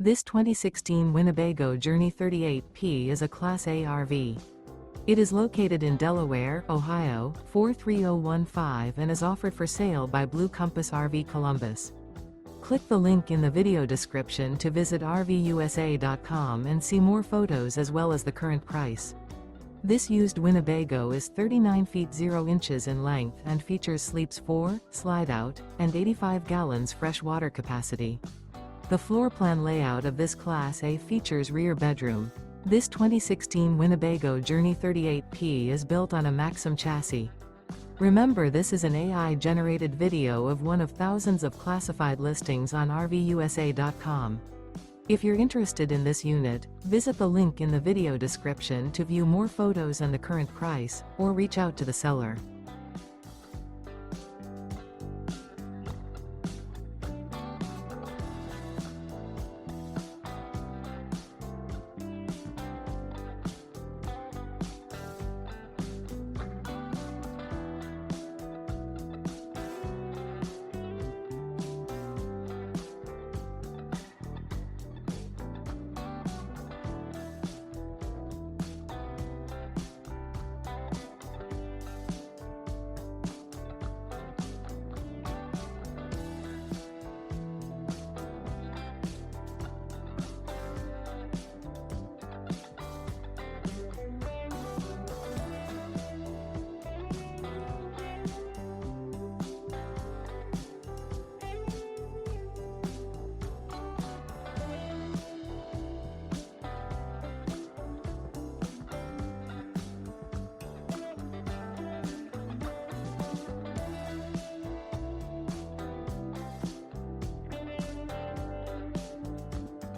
This 2016 Winnebago Journey 38P is a Class A RV. It is located in Delaware, Ohio, 43015 and is offered for sale by Blue Compass RV Columbus. Click the link in the video description to visit RVUSA.com and see more photos as well as the current price. This used Winnebago is 39 feet 0 inches in length and features sleeps 4, slide-out, and 85 gallons fresh water capacity. The floor plan layout of this Class A features rear bedroom. This 2016 Winnebago Journey 38P is built on a Maxum chassis. Remember, this is an AI-generated video of one of thousands of classified listings on RVUSA.com. If you're interested in this unit, visit the link in the video description to view more photos and the current price, or reach out to the seller.